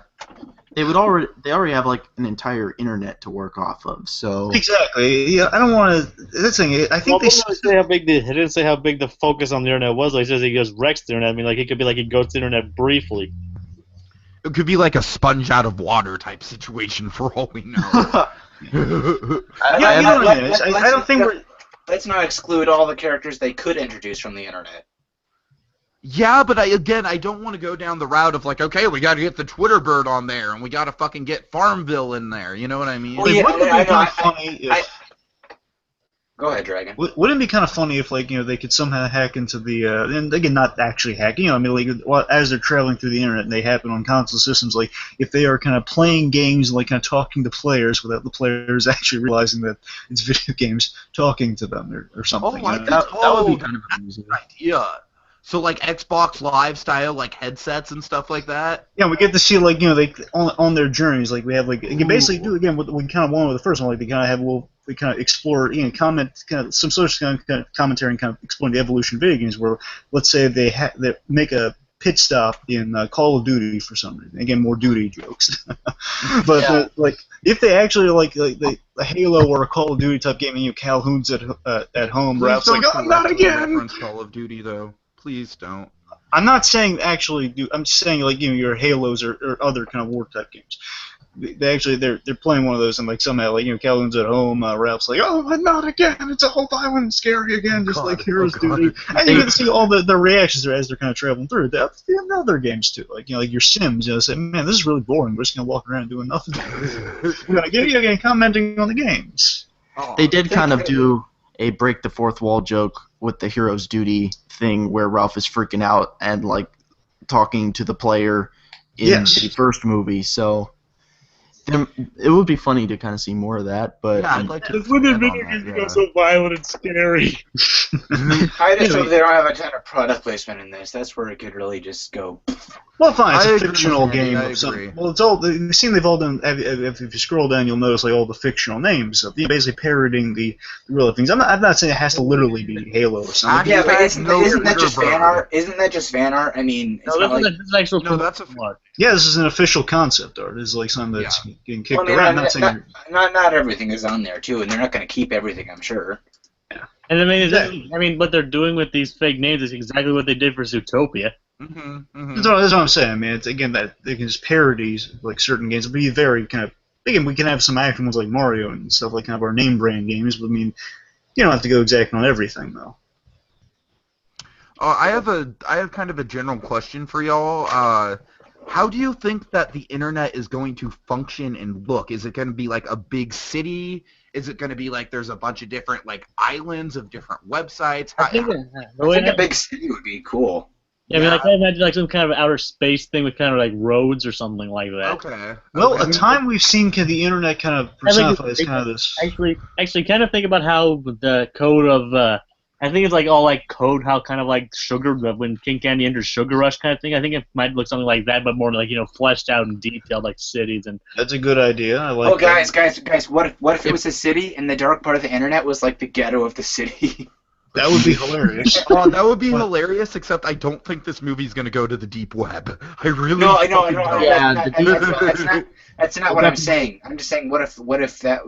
They already have like an entire internet to work off of. So Exactly. Yeah, I don't want to. That's the thing. I think Well, he didn't say how big the focus on the internet was. Like, he says he goes wrecks the internet. I mean, like, it could be like he goes to the internet briefly. It could be like a sponge out of water type situation for all we know. Yeah, you know what I mean. I don't think we're. Let's not exclude all the characters they could introduce from the internet. Yeah, but I don't want to go down the route of like, okay, we got to get the Twitter bird on there, and we got to fucking get Farmville in there. You know what I mean? Well, yeah, Wouldn't it be kind of funny if, Go ahead, Dragon. wouldn't it be kind of funny if, like, they could somehow hack into the, and again, not actually hack, I mean, like, as they're traveling through the internet and they happen on console systems, like, if they are kind of playing games, like, kind of talking to players without the players actually realizing that it's video games talking to them or something. Oh, you know? that would be kind of amusing. idea. So like Xbox Live style, like headsets and stuff like that. Yeah, we get to see, like, they on their journeys, like, we have, like, you can basically do again what we kind of wanted with the first one, like, they kind of have we kind of explore, comment, kind of some sort of commentary and kind of exploring the evolution of video games. Where, let's say they make a pit stop in Call of Duty for some reason. Again, more duty jokes. But like, if they actually like the Halo or a Call of Duty type game, and Calhoun's at home, Please Ralph's like, don't oh, not again. reference Call of Duty though. Please don't. I'm not saying actually do. I'm just saying like your Halos or other kind of war type games. They're playing one of those and like somehow like Calhoun's at home, Ralph's like, oh, not again, it's all violent and scary again, just like Heroes do. And you get to see all the reactions as they're kind of traveling through. That's in other games too, like like your Sims. Say, man, this is really boring. We're just gonna walk around doing nothing. We're gonna commenting on the games. They did kind of do a break the fourth wall joke with the Heroes Duty thing where Ralph is freaking out and like talking to the player in the first movie. So it would be funny to kind of see more of that. But yeah, I'd like to. When the video games become so violent and scary. I just hope they don't have a ton of product placement in this. That's where it could really just go. Well, fine, it's I a agree, fictional Randy, game I of some. agree. Well, it's all. You've seen they've all done. If you scroll down, you'll notice like all the fictional names. So basically parodying the real things. I'm not saying it has to literally be Halo or something. Yeah, but isn't No that just Twitter fan bird. art? Isn't that just fan art? I mean, it's not like. This is actual No, that's a. art. Yeah, this is an official concept art. This is like something that's getting kicked Well, I mean, around. Not saying. not everything is on there too, and they're not going to keep everything, I'm sure. And I mean, what they're doing with these fake names is exactly what they did for Zootopia. That's what I'm saying, man. It's again that they can just parodies like certain games. It'll be very kind of. Again, we can have some action ones like Mario and stuff like kind of our name brand games. But I mean, you don't have to go exact on everything though. I have kind of a general question for y'all. How do you think that the internet is going to function and look? Is it going to be like a big city? Is it going to be like there's a bunch of different like islands of different websites? I think a big city would be cool. Yeah, I mean, like I imagine like some kind of outer space thing with kind of like roads or something like that. Okay. Well, a time we've seen the internet kind of personify as kind of this. Actually, kind of think about how the code of I think it's like all like code, how kind of like sugar when King Candy enters Sugar Rush kind of thing. I think it might look something like that, but more like fleshed out and detailed like cities and. That's a good idea. I like. Oh, guys! What if it was a city and the dark part of the internet was like the ghetto of the city? That would be hilarious. That would be hilarious, except I don't think this movie's going to go to the deep web. I really I know. don't. Yeah, That's not what I'm saying. I'm just saying, what if that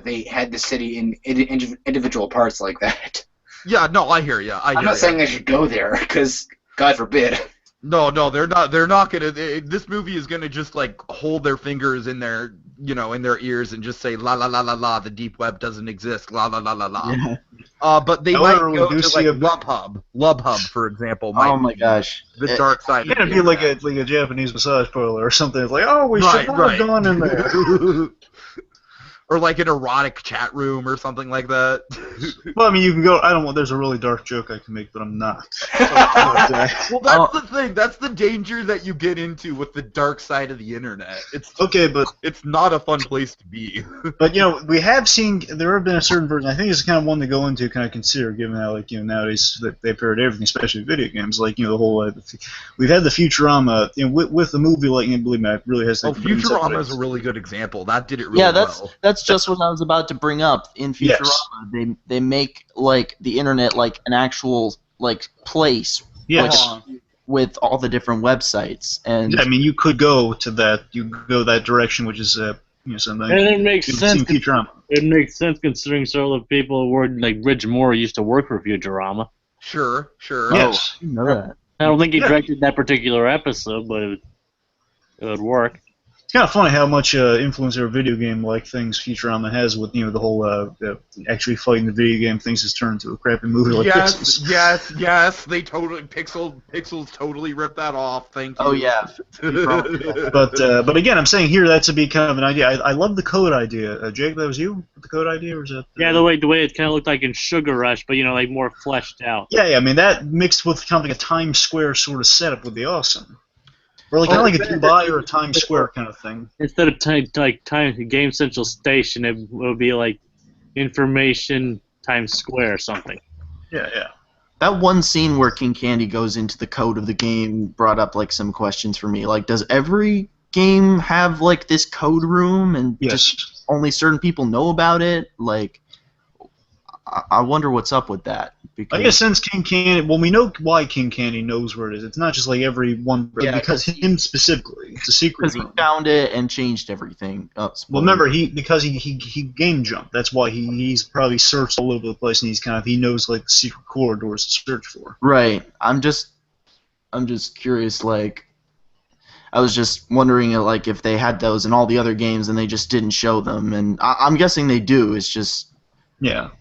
they had the city in individual parts like that? Yeah, no, I hear you. I'm not saying they should go there, because God forbid. No, they're not. They're not gonna. This movie is gonna just like hold their fingers in their, in their ears and just say la la la la la. The deep web doesn't exist. La la la la la. Yeah. But they However, might go we do to see like Lubhub, for example. Oh my gosh. The dark side. It'd be like a Japanese massage parlor or something. It's like, oh, we should not have gone in there. or like an erotic chat room or something like that. Well, I mean, you can go. I don't want. There's a really dark joke I can make, but I'm not. Well, that's the thing. That's the danger that you get into with the dark side of the internet. Okay, but It's not a fun place to be. we have seen there have been a certain version. I think it's kind of one to go into, kind of consider, given how nowadays that they parrot everything, especially video games. Like the whole we've had the Futurama with the movie. Like, believe me, I really has. Futurama is a really good example. That did it really Yeah, well. that's just what I was about to bring up. In Futurama, Yes. they make like the internet like an actual like place Yes. with all the different websites, and I mean, you could go to that. You go that direction, which is something. And it makes You've sense. seen Futurama. It makes sense considering several of the people who were like Ridge Moore used to work for Futurama. Sure. Yes. I know that. I don't think he Yeah. directed that particular episode, but it would work. It's kind of funny how much influence over video game like things Futurama has with the whole actually fighting the video game things has turned into a crappy movie like Pixels. Yes. They totally Pixels totally ripped that off. Thank you. Oh yeah. But again, I'm saying here that's to be kind of an idea. I love the code idea. Jake, that was you with the code idea, or was that? Yeah, the way it kind of looked like in Sugar Rush, but like more fleshed out. Yeah. I mean that mixed with kind of like a Times Square sort of setup would be awesome. Or like kind of like a Dubai or a Times Square kind of thing. Instead of Game Central Station, it would be like Information Times Square or something. Yeah. That one scene where King Candy goes into the code of the game brought up like some questions for me. Like, does every game have like this code room, and Yes. just only certain people know about it? Like, I wonder what's up with that. Because I guess since King Candy, well, we know why King Candy knows where it is. It's not just like every one, Yeah, because him specifically. It's a secret because he room. found it and changed everything. Oh, Well, spoiler. remember, because he game jumped. That's why he's probably searched all over the place, and he knows like the secret corridors to search for. Right. I'm just curious. Like, I was just wondering like if they had those in all the other games and they just didn't show them, and I'm guessing they do. It's just Yeah.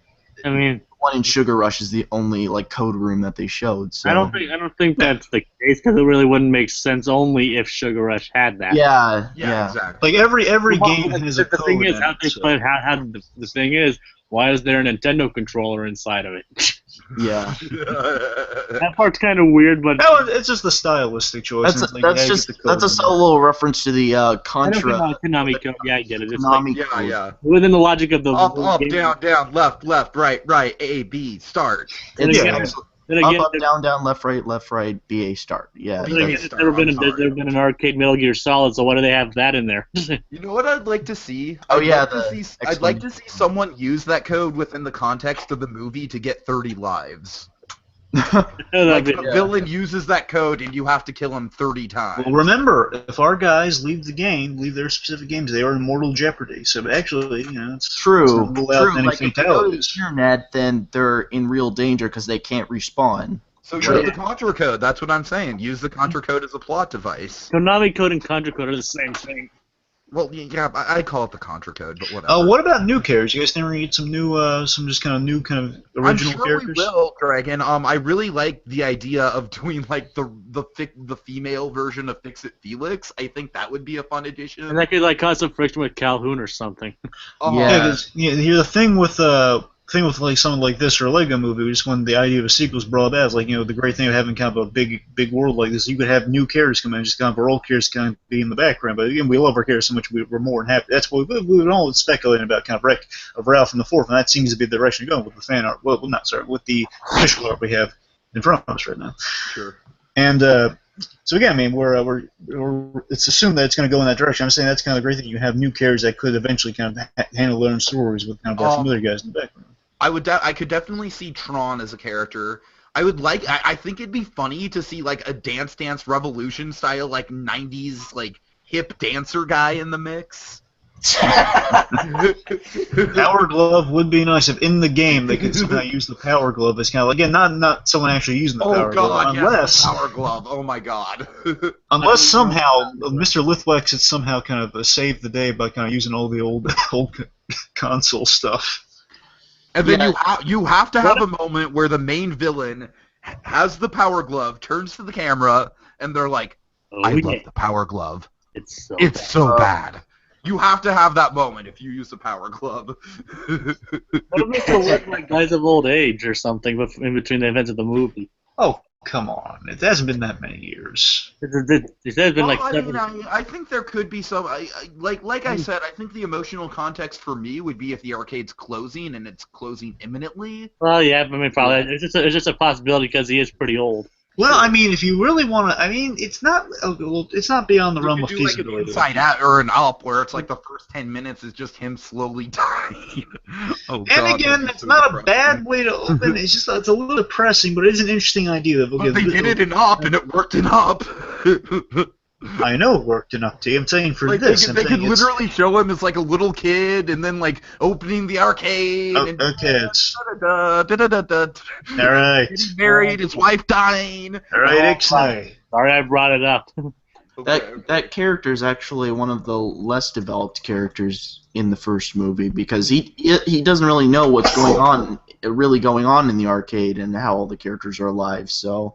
I mean, one in Sugar Rush is the only like code room that they showed. So I don't think that's the case because it really wouldn't make sense only if Sugar Rush had that. Yeah. Exactly. Like every Well, game has a the code. thing is, in how it, they so- play it, the thing is, why is there a Nintendo controller inside of it? Yeah. That part's kind of weird, but No, it's just the stylistic choice. That's and it's like, yeah, just get the code that's a in subtle there. little reference to the I know Contra Konami code. Yeah, I get it. It's like Konami yeah, code. yeah. within the logic of the Up, game. down, left, right, A, B, start. Then It's again, then up, again, down, left, right, BA start. Yeah. Then then again, that's- there's never been I'm sorry. there's been an arcade Metal Gear Solid, so why do they have that in there? You know what I'd like to see? Oh, I'd yeah, like to the see, I'd like to see someone use that code within the context of the movie to get 30 lives. Like the Yeah. villain uses that code and you have to kill him 30 times. Well, remember, if our guys leave their specific games, they are in mortal jeopardy. So actually, it's True. it's not rule out True. any Like if they go to the fatalities. internet, then they're in real danger because they can't respawn. So True. use the Contra code. That's what I'm saying. Use the Contra code as a plot device. Konami code and Contra code are the same thing. Well, yeah, I call it the Contra code, but whatever. Oh, what about new characters? You guys think we're gonna get some new, some just kind of new, kind of I'm original sure characters? we will, Dragon. I really like the idea of doing like the female version of Fix It Felix. I think that would be a fun addition. And that could like cause some friction with Calhoun or something. Yeah, 'cause, the thing with like something like this or a Lego movie, just when the idea of a sequel is brought out, is like the great thing of having kind of a big world like this, you could have new characters come in, just kind of our old characters kind of be in the background. But again, we love our characters so much, we're more than happy. That's what we were all speculating about, kind of wreck of Ralph in the Fourth, and that seems to be the direction to go with the fan art. Well, not sorry, with the official art we have in front of us right now. Sure. And so again, I mean, we're it's assumed that it's going to go in that direction. I'm saying that's kind of the great thing. You have new characters that could eventually kind of handle their own stories with kind of our familiar guys in the background. I could definitely see Tron as a character. I think it'd be funny to see like a Dance Dance Revolution style like 90s like hip dancer guy in the mix. Power glove would be nice if in the game they could somehow use the power glove as kind of again not someone actually using the Oh power god, glove yes, the power glove. Oh my god. unless somehow Mr. Lithwax had somehow kind of saved the day by kind of using all the old console stuff. And then Yeah. you have to have a moment where the main villain has the power glove, turns to the camera, and they're like, Oh, I yeah. love the power glove. It's so It's bad. so bad. You have to have that moment if you use the Power Glove. What if they still look like guys of old age or something in between the events of the movie? Oh, come on. It hasn't been that many years. It has been like Well, I 7 mean, I think there could be some. Like I said, I think the emotional context for me would be if the arcade's closing and it's closing imminently. Well, yeah, I mean, probably. It's just a possibility because he is pretty old. Well, I mean, if you really want to, I mean, it's not beyond the realm You of could do like an feasibility. Inside Out or an Up, where it's like the first 10 minutes is just him slowly dying. Oh, God, And again, that'd be it's so not a depressing. bad way to open. It's a little depressing, but it is an interesting idea. But they did it in Up, and it worked in Up. I know it worked enough to you. I'm saying for Like this, they could literally show him as like a little kid, and then like opening the arcade. And okay, it's da-da-da-da-da-da. all right. Getting married, his wife dying. All right, Ixnay. Sorry, I brought it up. That character is actually one of the less developed characters in the first movie because he doesn't really know what's going on in the arcade and how all the characters are alive. So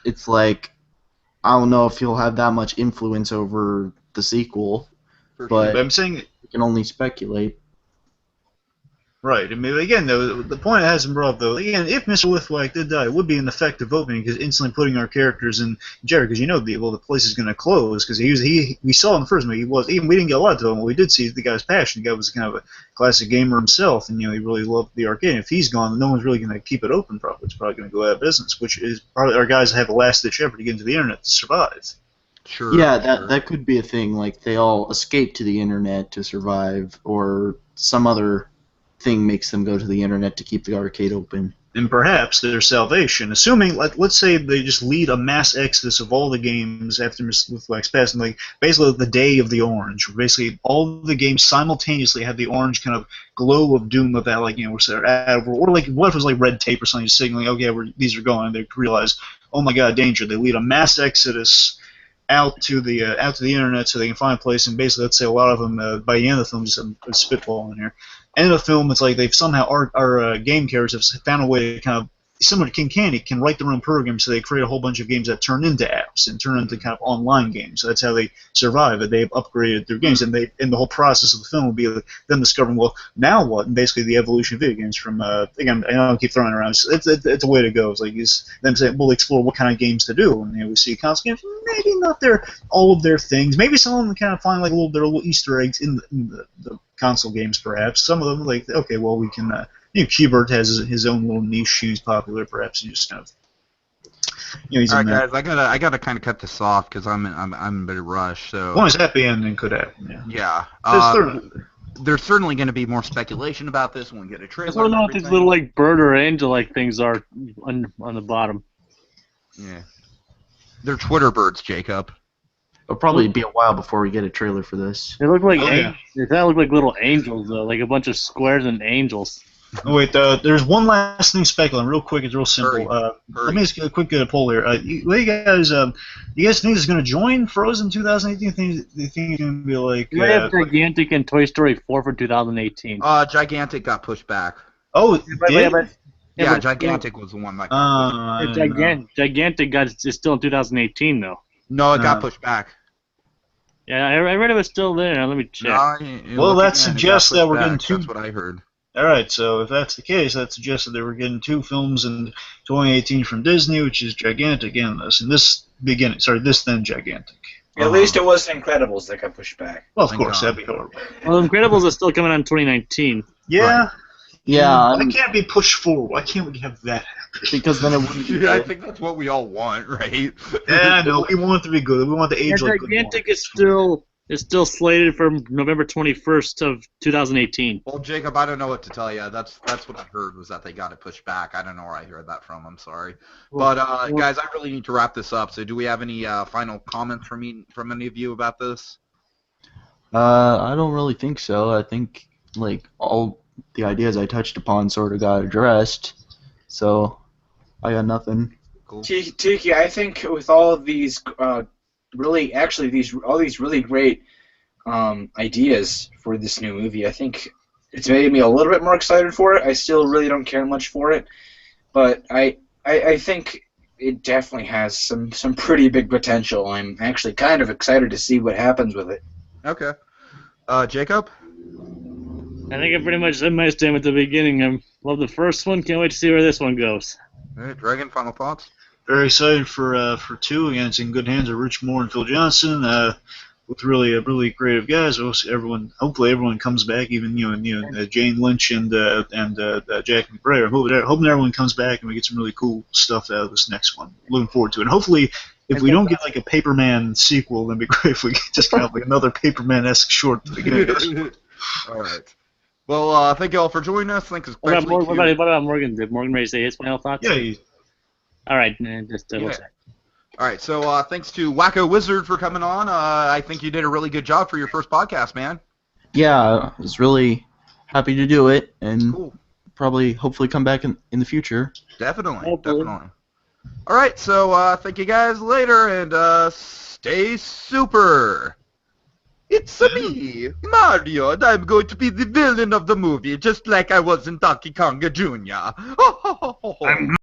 it's like I don't know if he'll have that much influence over the sequel, but I'm saying, we can only speculate. right. I mean, again, though, the point it hasn't brought up, though, again, if Mr. Lithwick did die, it would be an effective opening because instantly putting our characters in jail because you know the place is going to close because we saw in the first movie we didn't get a lot to him. What we did see is the guy's passion. The guy was kind of a classic gamer himself, and he really loved the arcade. And if he's gone, then no one's really going to keep it open. Probably it's probably going to go out of business, which is probably our guys have a last-ditch effort to get into the internet to survive. Sure. Yeah, sure. that could be a thing. Like they all escape to the internet to survive, or some other thing makes them go to the internet to keep the arcade open. And perhaps their salvation, assuming, let's say they just lead a mass exodus of all the games after Mr. Lithwick's passing, like basically the day of the orange, where basically all the games simultaneously have the orange kind of glow of doom of that, like, we're sort of or like what if it was like red tape or something just signaling, okay, these are going, and they realize, oh my God, danger. They lead a mass exodus out to the internet so they can find a place, and basically, let's say a lot of them by the end of the film, just a spitball in here. End of the film, it's like they've somehow our game characters have found a way to kind of similar to King Candy can write their own program, so they create a whole bunch of games that turn into apps and turn into kind of online games. So that's how they survive. They've upgraded their games, and the whole process of the film will be them discovering, well, now what? And basically the evolution of video games from again, I don't keep throwing it around. It's a way to go. It's like them saying we'll explore what kind of games to do, and we see console games. Maybe not all of their things. Maybe some of them kind of find like their little Easter eggs in the console games, perhaps. Some of them like, okay, well, we can. Qbert has his own little niche. He's popular, perhaps. He just kind of, he's All in right, there. guys, I gotta kind of cut this off because I'm in a bit of rush. So One is happy ending could happen. Yeah. yeah, there's certainly going to be more speculation about this when we get a I trailer. don't know and what these everything. little like bird or angel like things are on the bottom. Yeah, they're Twitter birds, Jacob. It'll probably be a while before we get a trailer for this. They look like Oh, yeah. they kind of look like little angels though, like a bunch of squares and angels. Oh, wait, there's one last thing speculating, real quick. It's real simple. Hurry. Let me just get a quick poll here. What do you guys think is going to join Frozen 2018? Do you think it's going to be like? You might have Gigantic and Toy Story 4 for 2018. Gigantic got pushed back. Oh, Yeah, Yeah, but- Gigantic was the one that. Got pushed. I don't know. Gigantic is still in 2018 though. No, it got pushed back. Yeah, I read it was still there. Let me check. Well, look that again, it got suggests that pushed we're getting back. two- That's what I heard. All right, so if that's the case, that suggests that they were getting two films in 2018 from Disney, which is Gigantic and this, this then Gigantic. At least it wasn't Incredibles that got pushed back. Well, of Thank course, God. that'd be horrible. Well, Incredibles is still coming out in 2019. Yeah. Yeah, Why I'm- can't it be pushed forward? Why can't we have that happen? because then it wouldn't be Yeah, I good. think that's what we all want, right? Yeah, no, we want it to be good. We want the age Yeah, like good Gigantic one. is still slated for November 21st of 2018. Well, Jacob, I don't know what to tell you. That's what I heard was that they got it pushed back. I don't know where I heard that from. I'm sorry. But guys, I really need to wrap this up. So, do we have any final comments from any of you about this? I don't really think so. I think like all the ideas I touched upon sort of got addressed. So I got nothing. Cool. Tiki, I think with all of these all these really great ideas for this new movie, I think it's made me a little bit more excited for it. I still really don't care much for it, but I think it definitely has some pretty big potential. I'm actually kind of excited to see what happens with it. Okay. Jacob? I think I pretty much said my statement at the beginning. I love the first one. Can't wait to see where this one goes. All right, Dragon, final thoughts? Very excited for 2. Again, it's in good hands of Rich Moore and Phil Johnson. With really creative guys. Hopefully everyone comes back. Even Jane Lynch and Jack McBrayer. I'm hoping everyone comes back and we get some really cool stuff out of this next one. Looking forward to it. And hopefully, if we don't get like a Paperman sequel, that'd be great. If we get just kind of like another Paperman-esque short. All right. Well, thank you all for joining us. Thanks What especially about Morgan? Did Morgan ready to say his final thoughts? Yeah. All right, just Yeah. what's that? All right, so thanks to Wacko Wizard for coming on. I think you did a really good job for your first podcast, man. Yeah, I was really happy to do it, and Cool. hopefully come back in the future. Definitely, Hopefully. definitely. All right, so thank you guys later, and stay super. It's me, Mario, and I'm going to be the villain of the movie, just like I was in Donkey Kong Jr. I'm